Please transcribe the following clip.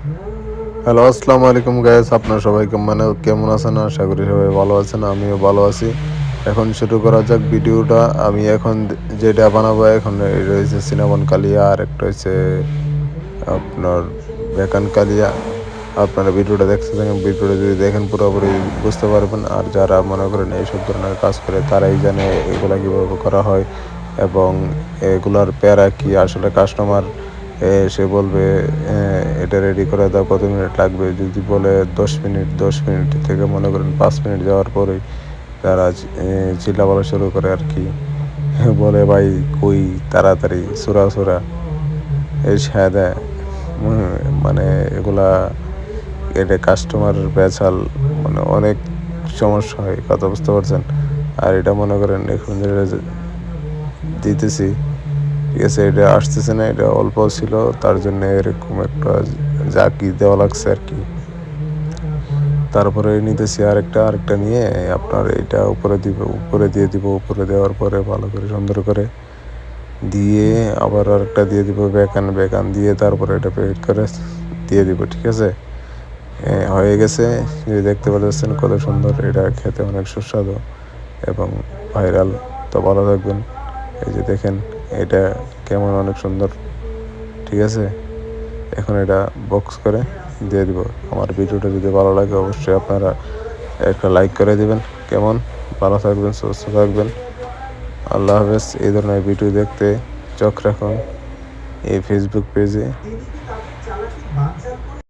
Hello, আসসালামু আলাইকুম guys. আপনারা সবাই কেমন আছেন? আশা করি সবাই ভালো আছেন। আমিও ভালো আছি। এখন শুরু করা যাক ভিডিওটা। আমি এখন যেটা বানাবো এখন রয়েছে সিনামন কালিয়া, আর একটা হচ্ছে আপনার বেকান কালিয়া। আপনারা ভিডিওটা দেখতে থাকেন। ভিডিওটা যদি দেখেন পুরোপুরি বুঝতে পারবেন। আর যারা মনে করেন এইসব ধরনের কাজ করে তারাই জানে এগুলা কীভাবে করা হয় এবং এগুলার প্যারা কি। আসলে কাস্টমার সে বলবে এটা রেডি করে দাও, কত মিনিট লাগবে। যদি বলে 10 মিনিট, 10 মিনিট থেকে মনে করেন 5 মিনিট যাওয়ার পরেই তারা চিল্লাপালা শুরু করে আর কি। বলে ভাই কই তাড়াতাড়ি সুরা সুরা এই সাদা মানে এগুলা এটা কাস্টমার বেচাল, মানে অনেক সমস্যা হয়, কথা বুঝতে পারছেন। আর এটা মনে করেন এখন যেটা দিতেছি, ঠিক আছে, এটা আসতেছে না, এটা অল্প ছিল, তার জন্য এরকম একটা জাকি দেওয়া লাগছে আর কি। তারপরে নিতেছি আরেকটা নিয়ে আপনার এটা উপরে দিয়ে দিব। উপরে দেওয়ার পরে ভালো করে সুন্দর করে দিয়ে আবার আরেকটা দিয়ে দিব বেকান দিয়ে, তারপরে এটা প্যাকেট করে দিয়ে দিব, ঠিক আছে। হয়ে গেছে। যে দেখতে পাচ্ছেন কত সুন্দর, এটা খেতে অনেক সুস্বাদু এবং ভাইরাল। তো ভালো থাকবেন। এই যে দেখেন এটা কেমন অনেক সুন্দর, ঠিক আছে। এখন এটা বক্স করে দিয়ে দিব। আমার ভিডিওটা যদি ভালো লাগে অবশ্যই আপনারা একটা লাইক করে দিবেন। কেমন, ভালো থাকবেন, সুস্থ থাকবেন। আল্লাহ হাফেজ। এই ধরনের ভিডিও দেখতে চোখ রাখুন এই ফেসবুক পেজে।